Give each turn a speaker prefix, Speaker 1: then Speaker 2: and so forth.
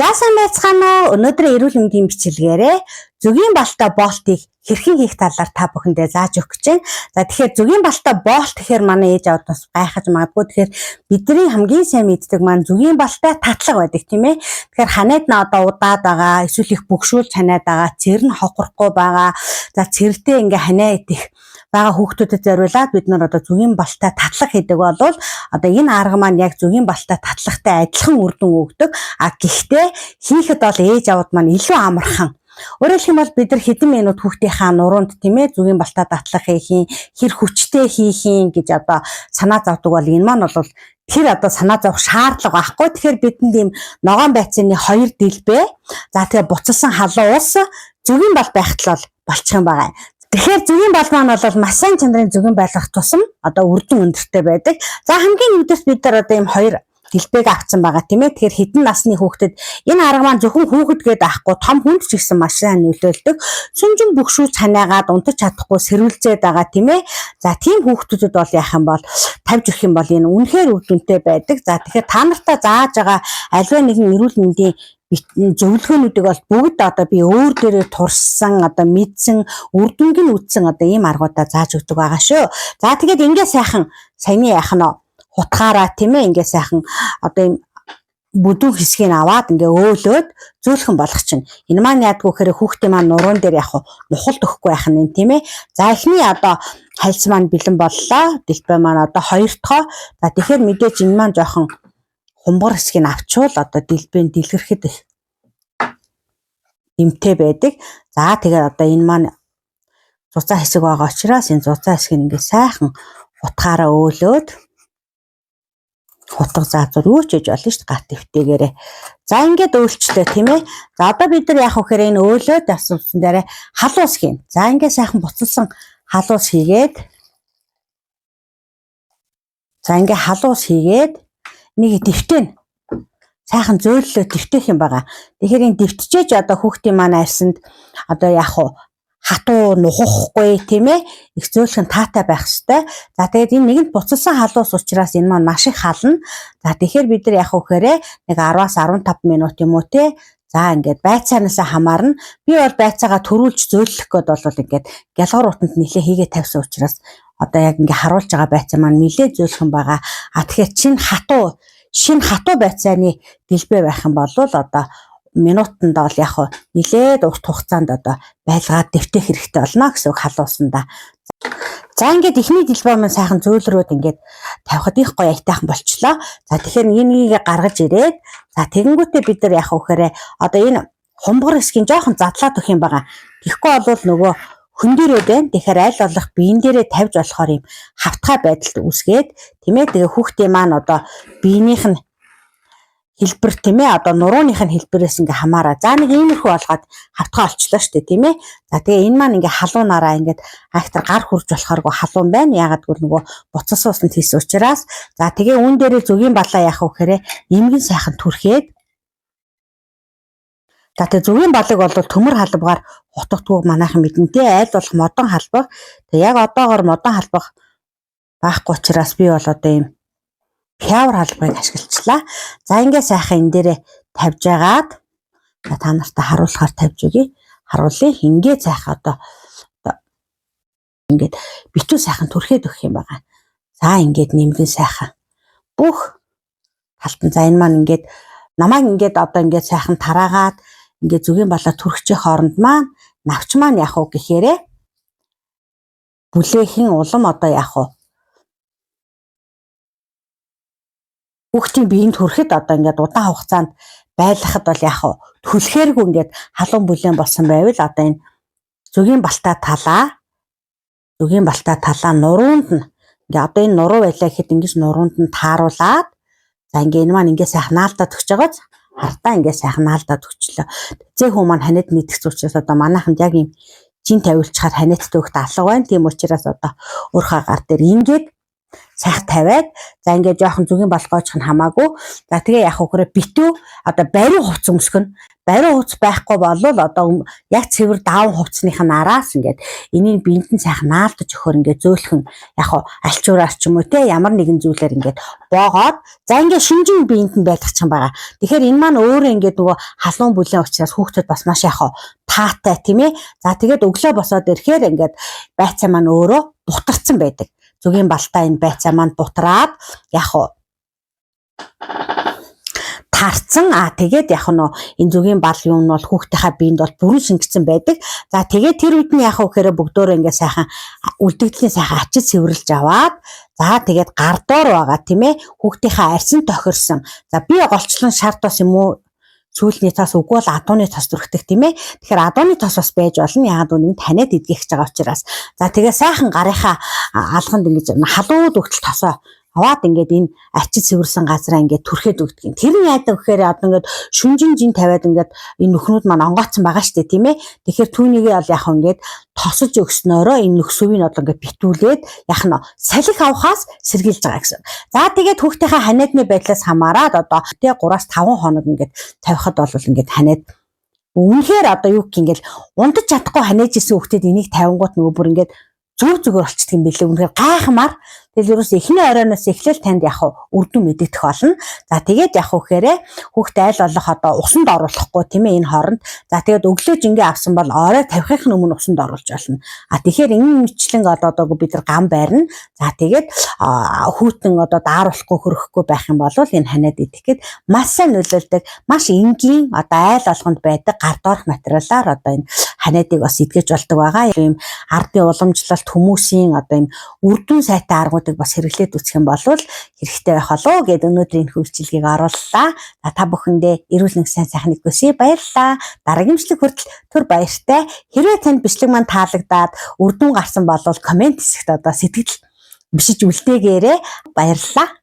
Speaker 1: За сайн байцгаана уу. Өнөөдөр эрүүл мэндийн бичлэгээрээ зүгийн балтай боолтыг хэрхэн хийх талаар та бүхэндээ зааж өгөх гэж байна. За тэгэхээр зүгийн балтай боолт гэхээр манай ээж аваад бас гайхаж магадгүй. Тэгэхээр бидний хамгийн сайн мэддэг маань зүгийн балтай татлага байдаг тийм ээ. Тэгэхээр ханаад нь одоо удаад байгаа, эсвэл их бөгшүүлж ханаад байгаа, цэр нь хохирохгүй байгаа. За цэртэй ингээ ханаа идэх байгаа хүүхдүүдэд зориулаад бид нар одоо зүгийн балтай татлага хийдэг болвол одоо энэ арга маань яг зүгийн балтай татлагатай адилхан үр дүн өгдөг. А гэхдээ хийхэд бол ээж аваад маань илүү амархан. Өөрөөр хэлбэл бид нар хэдэн минут хүүхдийнхаа нуруунд тийм ээ зүгийн балтай татлага хийх, хэр хүчтэй хийх гэж одоо санаа зовдөг бол энэ маань бол тэр одоо санаа зовх шаардлага байхгүй. Тэгэхээр бидэнд ийм ногоон байцааны 2 дэлбээ. За тэгээ буцалсан халуун ус зүгийн бал байхад л болчих юм байгаа. Тэгэхээр зүгийн бал маань бол маш сайн чанарын зүгийн байлгах тусам одоо үр дүн өндөртэй байдаг. За хамгийн нэгдүгээр бид нар одоо ийм 2 дэлбээг авцсан байгаа тийм ээ. Тэгэхээр хэдэн насны хүүхдэд энэ арга маань зөвхөн хүүхэд гээд авахгүй том хүнд ч гэсэн маш сайн нөлөөлдөг. Сүнжин бөгшүүц ханаагаад унтаж чадахгүй сэрүүлзээд байгаа тийм ээ. За тийм хүүхдүүдэд бол яах юм бол тавьж өгөх юм бол энэ үнэхээр үр дүнтэй байдаг. За тэгэхээр та нартаа зааж байгаа аливаа нэгэн эрүүл мэндийн зөвлөгөөнүүдийг бол бүгд одоо би өөр дээрээ турсан одоо мэдсэн үр дүнг нь үтсэн одоо ийм аргуудаа зааж өгдөг байгаа шүү. За тэгээд ингээ сайхан саяны яах нь хутгаараа тийм ээ ингээ сайхан одоо ийм бүдүүн хэсгийг аваад ингээ өөлөөд зөөлхөн болгох чинь. Энэ маань яадгүй гэхээр хүүхдийн маань нуруунд дээр яг нухалд өгөхгүй байх нь тийм ээ. За эхний одоо хальс маань бэлэн боллоо. Дэлбээ маань одоо 2 дахь. За тэгэхээр мэдээж энэ маань жоохон хумбар хэсгийг авчвал одоо дэлбэнд дэлгэрхэд эмтэй байдаг. За тэгээд одоо энэ маань зузаан хэсэг байгаа учраас энэ зузаан хэсгийг ингээ сайхан утгаараа өөлөөд хутга заазуур юу ч хийж болно шүү дээ гат дэвтээгээрээ. За ингээд өөлчлээ тийм ээ. За одоо бид нар яах вэ гэхээр энэ өөлөөд асуусан дээрээ халуус хийн. За ингээд сайхан буцалсан халуус хийгээд нэг дэвтэн сайхан зөөллөө дэвтэх юм байгаа. Тэгэхээр энэ дэвтчээж одоо хүүхдийн маань арьсанд одоо яах вэ? Хатуу нухахгүй тийм ээ. Их зөөлхөн таатай байх ёстой. За тэгээд энэ нэгэнт буцалсан халуус учраас энэ маань маш их хална. За тэгэхээр бид нар яах вэ гэхээр нэг 10-аас 15 минут юм уу те. За ингээд байцаанаасаа хамаарна. Би бол байцаагаа төрүүлж зөөлөх гээд бол ингээд гялгар утанд нэлээ хийгээ тавьсан учраас одоо яг ингээд харуулж байгаа байцаа маань нэлээ зөөлхөн байгаа. А тэгэхээр шинэ хатуу байцааны дэлбээ байх юм бол одоо минутанд бол яг нэлээд урт хугацаанд одоо байлгаад дэвтэх хэрэгтэй болно гэсэн үг халуусандаа. За ингээд эхний дэлбээ маань сайхан зөөлрөөд ингээд тавихад их гоё аятайхан болчлоо. За тэгэхээр энийг гаргаж ирээд за тэгэнгүүтээ бид нар яах вэ гэхээр одоо энэ хумбар хэсгийн жоохон задлаад өгөх юм байгаа. Тэгэхгүй бол нөгөө хөндөрөөд байна. Тэгэхээр аль болох биен дээрээ тавьж болохоор юм хавтгай байдалд үүсгээд тийм ээ. Тэгээ хүүхдийн маань одоо биенийх нь хэлбэр тийм ээ одоо нурууных нь хэлбэрээс ингээ хамаараа. За нэг иймэрхүү болгоод хавтгай олчлоо шүү дээ тийм ээ. За тэгээ энэ маань ингээ халуунаараа ингээд айхтар гар хурж болохооргүй халуун байна. Ягаад гэвэл нөгөө буцалсан усанд хийсэн учраас. За тэгээ үүн дээрээ зүгийн балаа яах вэ гэхээр эмгэн сайхан түрхээд. За тэгээ зүгийн балыг бол төмөр халбгаар хутгдгүйг манайхан мэднэтэй аль болох модон халбаг. Тэгээ яг одоогоор модон халбаг байхгүй учраас би бол одоо ийм хявар халбарыг ашиглачлаа. За ингээ сайхан энэ дээрээ тавьж агаад та нартай харуулахаар тавьж өгье. Харуулъя. Ингээ сайхан одоо ингээд битүү сайхан түрхээд өгөх юм байгаа. За ингээд нэмгэн сайхан бүх талтан за энэ маань ингээд намайг ингээд одоо ингээд сайхан тараагаад ингээд зүгийн балаа түрхчих хооронд маань навч маань яах вэ гэхээр бүлээхэн улам одоо яах вэ? Хүүхдийн биеинд хүрэхэд одоо ингээд удаан хугацаанд байлгахад бол яах вэ? Түлхээргүй ингээд халуун бүлээн болсон байвал одоо энэ зүгийн балтай талаа нуруунд нь ингээд одоо энэ нуруу байлаа гэхэд ингэж нуруунд нь тааруулаад за ингээд энэ маань ингээд сайхан наалдаад өгч байгаа. Хартаа ингээд сайхан наалдаад өгчлөө. Зээ хүү маань ханиад нийтгч учраас одоо манайханд яг юм жин тавиулчаар ханиадтай өгт алга байна. Тийм учраас одоо өөрхөө гар дээр ингээд сайхан тавиад за ингээд жоохон зүгийн балгоожх нь хамаагүй. За тэгээ яах вэ гэхээр битүү одоо бариу хувц өмсгөн бариу хувцс байхгүй болвол одоо яг цэвэр даав хувцсных нь араас ингээд энийг биенд нь сайхан наалдаж өгөхөр ингээд зөөлхөн яг альчуураар ч юм уу те ямар нэгэн зүйлээр ингээд боогоод за ингээд шинжин биенд нь байлгах юм байгаа. Тэгэхээр энэ маань өөрөө ингээд нөгөө халуун бүлээн учраас хүүхдэд бас маш яг таатай тийм ээ. За тэгээд өглөө босоод ирэхээр ингээд байцаа маань өөрөө бутарсан байдаг. Зүгийн балтай энэ байцаа маань бутраад яг тарцсан тэгээд яг энэ зүгийн бал юм нь бол хүүхдийнхаа биед бол бүрэн шингэсэн байдаг. За тэгээд тэр үед нь яг гэхээр бүгдөө ингээд сайхан үлдэгдлийн сайхан ачиж цэвэрлж аваад за тэгээд гар доор байгаа тийм ээ хүүхдийнхаа арьсан тохирсон. За би голчлон шар тос юм уу сүүлний тас үгүй бол адууны тос зүрхдэг тийм ээ. Тэгэхээр адууны тос бас байж болно. Яагаад үнийг таниад идэх гэж байгаа учраас. За тэгээ сайхан гарынхаа алганд ингэж халуун өгтөл тосоо аваад ингээд энэ ачиж цэвэрсэн газараа ингээд түрхэд өгдөг юм. Тэр нь яадаг гэхээр одоо ингээд шүнжин жин тавиад ингээд энэ нөхнүүд маань онгоцсон байгаа штэ тийм ээ. Тэгэхээр түүнийгээ бол яг ингээд тосож өгснөөрөө энэ нөхсөвийг одоо ингээд битүүлээд яг нь салхи авахаас сэргийлж байгаа гэсэн. За тэгээд хүүхдийнхээ ханиадны байдлаас хамаарат одоо 3-5 хоног ингээд тавихад бол ингээд ханиад үнэхээр одоо юу гэх ингээд унтаж чадахгүй ханиаж исэн хүүхдэд энийг тавингууд нөгөө бүр ингээд зүгээр болчихдөг юм билээ. Үнэхээр гайхамар. Тэгэл ерөөс эхний оройноос эхлээл танд яг үрдүн мэдэгдэх болно. За тэгээд яг гэхээрээ хүүхдээ айл болох одоо усанд оруулахгүй тийм ээ энэ хооронд. За тэгээд өглөө жингээ авсан бол орой тавихын өмнө усанд оруулж болно. Тэгэхээр энэ мэтлэн одоо бид нар гам байрна. За тэгээд хүүтэн одоо дааруулахгүй хөрөхгүй байх юм бол энэ ханиад идэх гээд маш сайн нөлөөлдөг. Маш энгийн одоо айл болгонд байдаг гар доорх материалаар одоо энэ ханиадыг бас идгэж болдог байгаа. Ийм ардын уламжлалт хүмүүсийн одоо ийм үрдүн сайтай аргуудыг бас хэрэглээд үзэх юм бол хэрэгтэй байх болов гэд өнөөдрийн хөвчлөгийг орууллаа. Та бүхэндээ эрүүл мэндийн сайхан нэгүсье баярлалаа. Дараагийн бичлэг хүртэл түр баяртай. Хэрвээ танд бичлэг маань таалагдаад үрдүн гарсан бол комент хэсэгт одоо сэтгэл бишиж үлдээгээрэй. Баярлалаа.